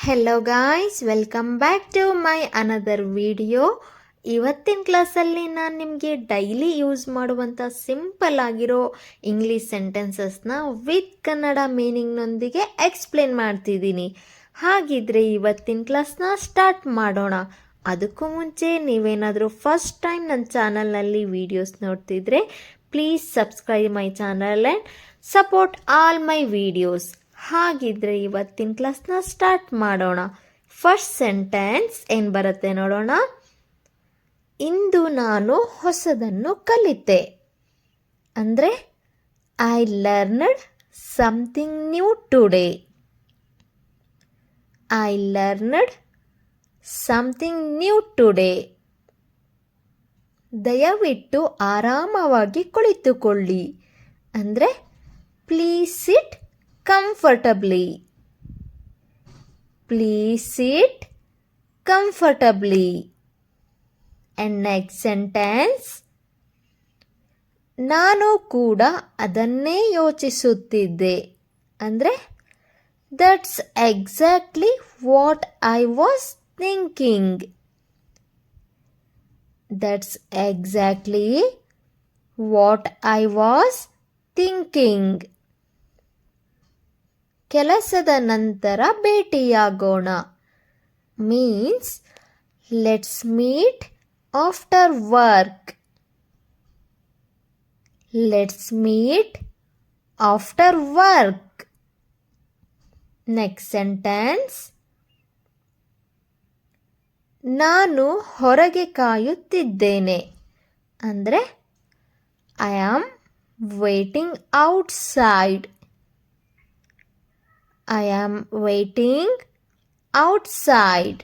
Hello guys, welcome back to my another video. ಇವತ್ತಿನ ಕ್ಲಾಸಲ್ಲಿ ನಾನು ನಿಮಗೆ ಡೈಲಿ ಯೂಸ್ ಮಾಡುವಂಥ ಸಿಂಪಲ್ ಆಗಿರೋ ಇಂಗ್ಲೀಷ್ ಸೆಂಟೆನ್ಸಸ್ನ ವಿತ್ ಕನ್ನಡ ಮೀನಿಂಗ್ನೊಂದಿಗೆ ಎಕ್ಸ್ಪ್ಲೇನ್ ಮಾಡ್ತಿದ್ದೀನಿ. ಹಾಗಿದ್ರೆ ಇವತ್ತಿನ ಕ್ಲಾಸ್ನ ಸ್ಟಾರ್ಟ್ ಮಾಡೋಣ. ಅದಕ್ಕೂ ಮುಂಚೆ ನೀವೇನಾದರೂ ಫಸ್ಟ್ ಟೈಮ್ ನನ್ನ ಚಾನಲ್ನಲ್ಲಿ ವೀಡಿಯೋಸ್ ನೋಡ್ತಿದ್ರೆ please subscribe my channel and support all my videos. ಹಾಗಿದ್ರೆ ಇವತ್ತಿನ ಕ್ಲಾಸ್ನ ಸ್ಟಾರ್ಟ್ ಮಾಡೋಣ. ಫಸ್ಟ್ ಸೆಂಟೆನ್ಸ್ ಏನು ಬರುತ್ತೆ ನೋಡೋಣ. ಇಂದು ನಾನು ಹೊಸದನ್ನು ಕಲಿತೆ ಅಂದರೆ I learned something new today. I learned something new today. ದಯವಿಟ್ಟು ಆರಾಮವಾಗಿ ಕುಳಿತುಕೊಳ್ಳಿ ಅಂದರೆ please sit comfortably. Please sit comfortably. And next sentence, ನಾನು ಕೂಡ ಅದನ್ನೇ ಯೋಚಿಸುತ್ತಿದ್ದೆ ಅಂದರೆ that's exactly what I was thinking. That's exactly what I was thinking. ಕೆಲಸದ ನಂತರ ಭೇಟಿಯಾಗೋಣ means let's meet after work. Let's meet after work. Next sentence, ನಾನು ಹೊರಗೆ ಕಾಯುತ್ತಿದ್ದೇನೆ ಅಂದರೆ I am waiting outside. I am waiting outside.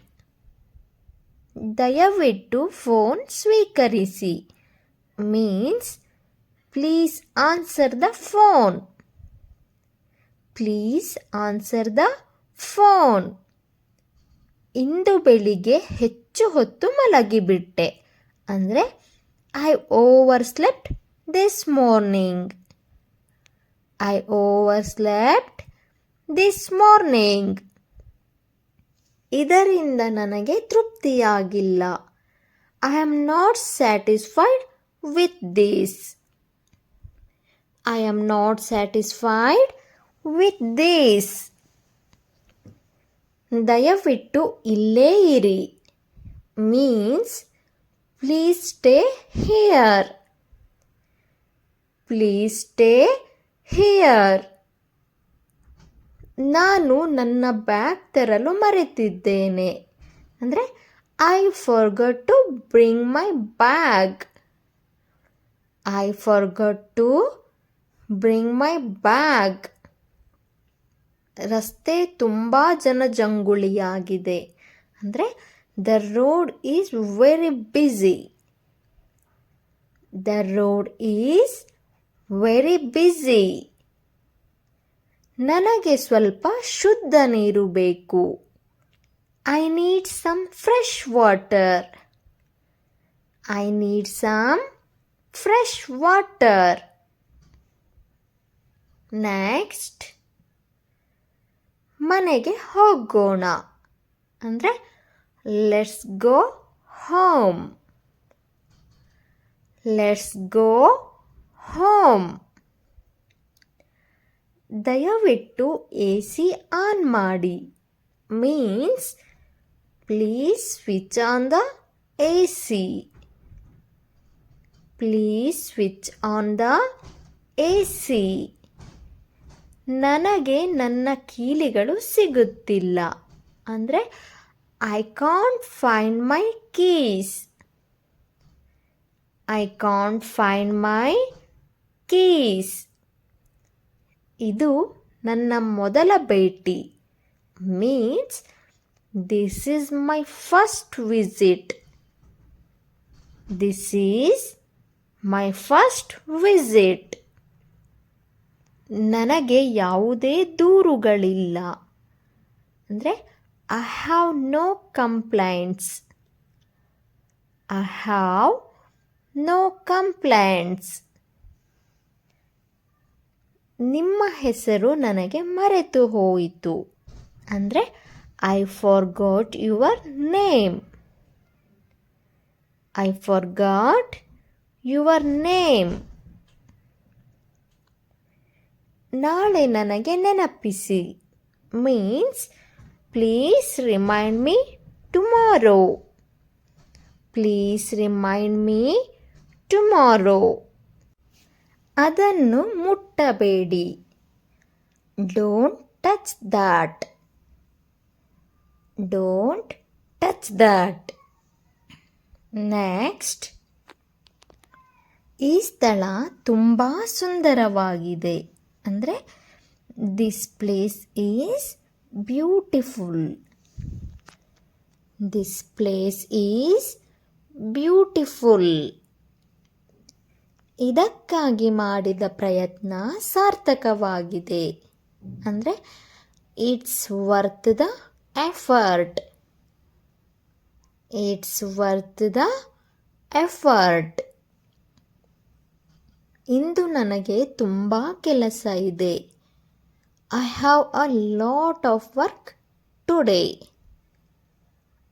ದಯವಿಟ್ಟು phone ಸ್ವೀಕರಿಸಿ means please answer the phone. Please answer the phone. ಇಂದು ಬೆಳಿಗ್ಗೆ ಹೆಚ್ಚು ಹೊತ್ತು ಮಲಗಿಬಿಟ್ಟೆ ಅಂದರೆ I overslept this morning. I overslept this morning. ಇದರಿಂದ ನನಗೆ ತೃಪ್ತಿಯಾಗಿಲ್ಲ. I am not satisfied with this. I am not satisfied with this. ದಯವಿಟ್ಟು ಇಲ್ಲೇ ಇರಿ means please stay here. Please stay here. ನಾನು ನನ್ನ ಬ್ಯಾಗ್ ತರಲು ಮರೆತಿದ್ದೇನೆ ಅಂದರೆ I forgot to bring my bag. I forgot to bring my bag. ರಸ್ತೆ ತುಂಬ ಜನಜಂಗುಳಿಯಾಗಿದೆ ಅಂದರೆ the road is very busy. The road is very busy. ನನಗೆ ಸ್ವಲ್ಪ ಶುದ್ಧ ನೀರು ಬೇಕು. I need some fresh water. I need some fresh water. Next, ಮನೆಗೆ ಹೋಗೋಣ ಅಂದರೆ let's go home. Let's go home. ದಯವಿಟ್ಟು AC ಆನ್ ಮಾಡಿ means please switch on the AC. Please switch on the AC. ನನಗೆ ನನ್ನ ಕೀಲಿಗಳು ಸಿಗುತ್ತಿಲ್ಲ ಅಂದರೆ I can't find my keys. I can't find my keys. ಇದು ನನ್ನ ಮೊದಲ ಭೇಟಿ means this is my first visit. This is my first visit. ನನಗೆ ಯಾವುದೇ ದೂರುಗಳಿಲ್ಲ ಅಂದರೆ I have no complaints. I have no complaints. ನಿಮ್ಮ ಹೆಸರು ನನಗೆ ಮರೆತು ಹೋಯಿತು ಅಂದರೆ I forgot your name. I forgot your name. ನಾಳೆ ನನಗೆ ನೆನಪಿಸಿ means please remind me tomorrow. Please remind me tomorrow. ಅದನ್ನು ಮುಟ್ಟಬೇಡಿ. Don't touch that. Don't touch that. Next. ಈ ಸ್ಥಳ ತುಂಬ ಸುಂದರವಾಗಿದೆ. ಅಂದರೆ this place is beautiful. This place is beautiful. ಇದಕ್ಕಾಗಿ ಮಾಡಿದ ಪ್ರಯತ್ನ ಸಾರ್ಥಕವಾಗಿದೆ. ಅಂದರೆ it's worth the effort. It's worth the effort. ಇಂದು ನನಗೆ ತುಂಬ ಕೆಲಸ ಇದೆ. I have a lot of work today.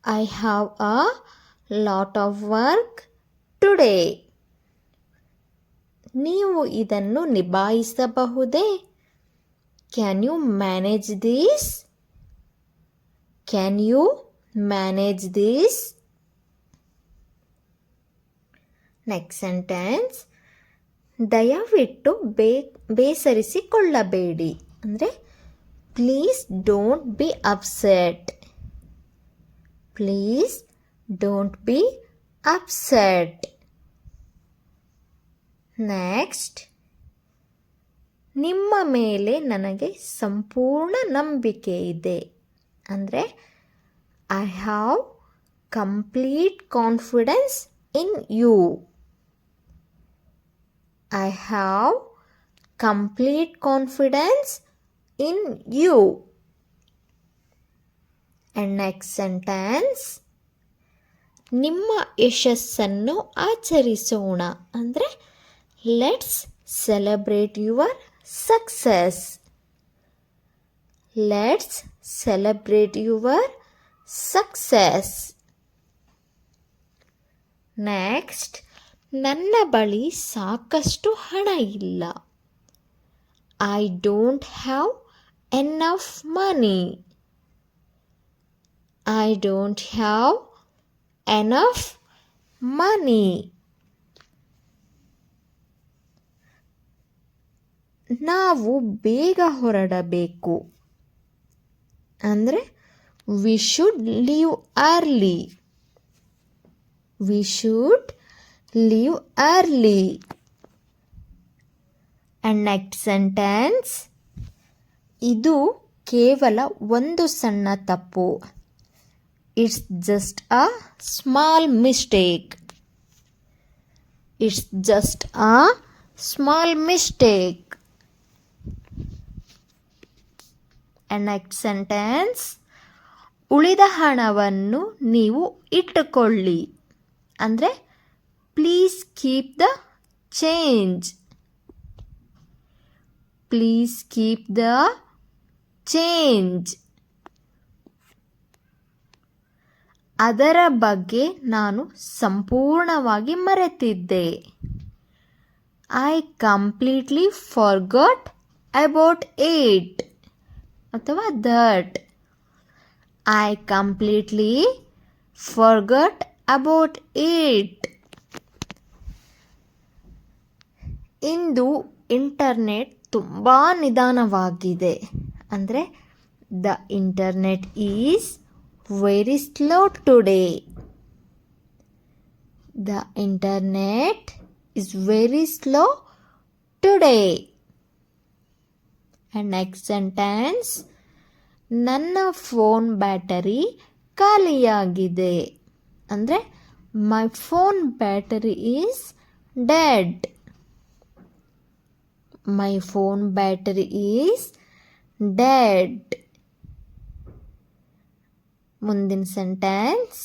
I have a lot of work today. ನೀವು ಇದನ್ನು ನಿಭಾಯಿಸಬಹುದೇ? Can you manage this? Can you manage this? Next sentence. ದಯವಿಟ್ಟು ಬೇಸರಿಸಿಕೊಳ್ಳಬೇಡಿ. ಅಂದರೆ please don't be upset. Please don't be upset. Next. ನಿಮ್ಮ ಮೇಲೆ ನನಗೆ ಸಂಪೂರ್ಣ ನಂಬಿಕೆ ಇದೆ. ಅಂದರೆ I have complete confidence in you. I have complete confidence in you. And next sentence. ನಿಮ್ಮ ಯಶಸ್ಸನ್ನು ಆಚರಿಸೋಣ. ಅಂದರೆ let's celebrate your success. Let's celebrate your success. Next. ನನ್ನ ಬಳಿ ಸಾಕಷ್ಟು ಹಣ ಇಲ್ಲ. I don't have enough money. I don't have enough money. ನಾವು ಬೇಗ ಹೊರಡಬೇಕು. ಅಂದರೆ we should leave early. We should leave early. And next sentence. ಇದು ಕೇವಲ ಒಂದು ಸಣ್ಣ ತಪ್ಪು. It's just a small mistake. It's just a small mistake. And next sentence. ಉಳಿದ ಹಣವನ್ನು ನೀವು ಇಟ್ಟುಕೊಳ್ಳಿ. ಅಂದರೆ please keep the change. Please keep the change. ಅದರ ಬಗ್ಗೆ ನಾನು ಸಂಪೂರ್ಣವಾಗಿ ಮರೆತಿದ್ದೆ. I completely forgot about it. ಅಥವಾ that. I completely forgot about it. ಇಂದು ಇಂಟರ್ನೆಟ್ ತುಂಬ ನಿಧಾನವಾಗಿದೆ. ಅಂದರೆ the internet is very slow today. The internet is very slow today. And next sentence. ನನ್ನ ಫೋನ್ ಬ್ಯಾಟರಿ ಖಾಲಿಯಾಗಿದೆ. ಅಂದರೆ my phone battery is dead. My phone battery is dead. ಮುಂದಿನ sentence.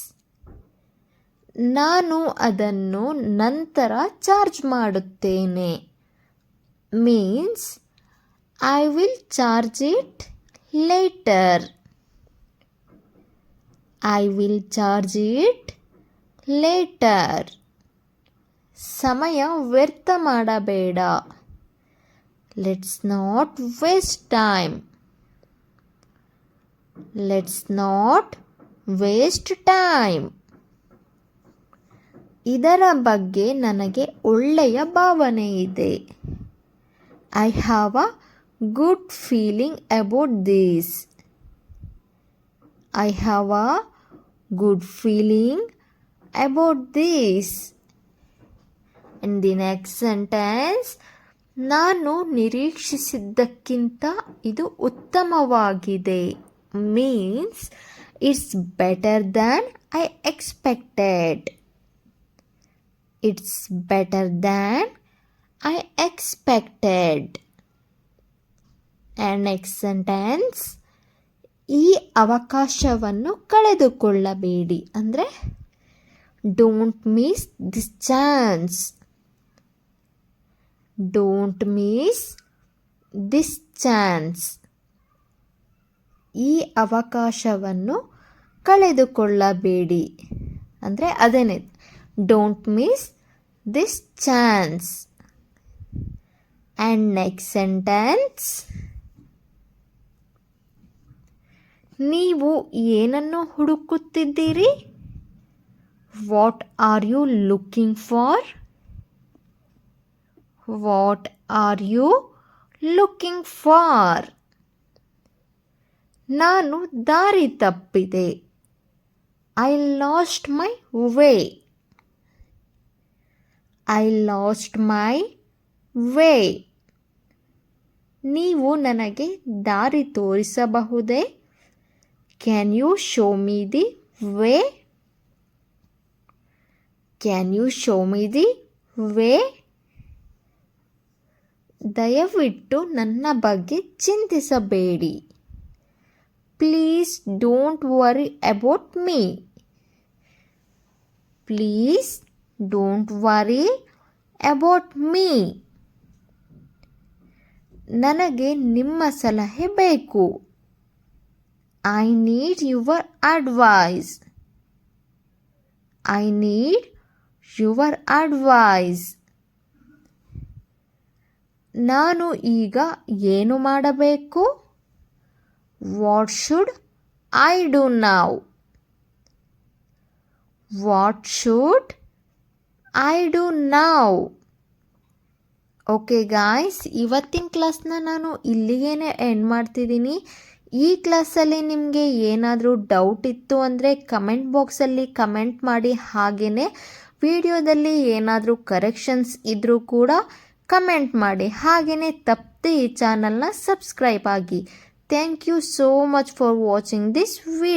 ನಾನು ಅದನ್ನು ನಂತರ ಚಾರ್ಜ್ ಮಾಡುತ್ತೇನೆ. Means I will charge it later. I will charge it later. ಸಮಯ ವ್ಯರ್ಥ ಮಾಡಬೇಡ. Let's not waste time. Let's not waste time. ಇದರ ಬಗ್ಗೆ ನನಗೆ ಒಳ್ಳೆಯ ಭಾವನೆ ಇದೆ. I have a good feeling about this. I have a good feeling about this. In the next sentence, ನಾನು ನಿರೀಕ್ಷಿಸಿದ್ದಕ್ಕಿಂತ ಇದು ಉತ್ತಮವಾಗಿದೆ. Means it's better than I expected. It's better than I expected. And next sentence, ಈ ಅವಕಾಶವನ್ನು ಕಳೆದುಕೊಳ್ಳಬೇಡಿ. ಅಂದರೆ don't miss this chance. Don't miss this chance. ಈ ಅವಕಾಶವನ್ನು ಕಳೆದುಕೊಳ್ಳಬೇಡಿ. ಅಂದರೆ ಅದೇನೇ, don't miss this chance. And next sentence, ನೀವು ಏನನ್ನು ಹುಡುಕುತ್ತಿದ್ದೀರಿ? What are you looking for? What are you looking for? ನಾನು ದಾರಿ ತಪ್ಪಿದೆ. I lost my way. I lost my way. ನೀವು ನನಗೆ ದಾರಿ ತೋರಿಸಬಹುದೇ? Can you show me the way? Can you show me the way? ದಯವಿಟ್ಟು ನನ್ನ ಬಗ್ಗೆ ಚಿಂತಿಸಬೇಡಿ. Please don't worry about me. Please don't worry about me. ನನಗೆ ನಿಮ್ಮ ಸಲಹೆ ಬೇಕು. I need your advice. I need your advice. ನಾನು ಈಗ ಏನು ಮಾಡಬೇಕು? What should I do now? What should I do now? Okay guys, ಇವತ್ತಿನ ಕ್ಲಾಸ್ನ ನಾನು ಇಲ್ಲಿಗೇನೆ ಎಂಡ್ ಮಾಡ್ತಿದ್ದೀನಿ. ಈ ಕ್ಲಾಸಲ್ಲಿ ನಿಮಗೆ ಏನಾದರೂ ಡೌಟ್ ಇತ್ತು ಅಂದರೆ ಕಮೆಂಟ್ ಬಾಕ್ಸಲ್ಲಿ ಕಮೆಂಟ್ ಮಾಡಿ. ಹಾಗೆಯೇ ವಿಡಿಯೋದಲ್ಲಿ ಏನಾದರೂ ಕರೆಕ್ಷನ್ಸ್ ಇದ್ದರೂ ಕೂಡ ಕಮೆಂಟ್ ಮಾಡಿ. ಹಾಗೆಯೇ ತಪ್ಪದೆ ಈ ಚಾನಲ್ನ ಸಬ್ಸ್ಕ್ರೈಬ್ ಆಗಿ. Thank you so much for watching this video.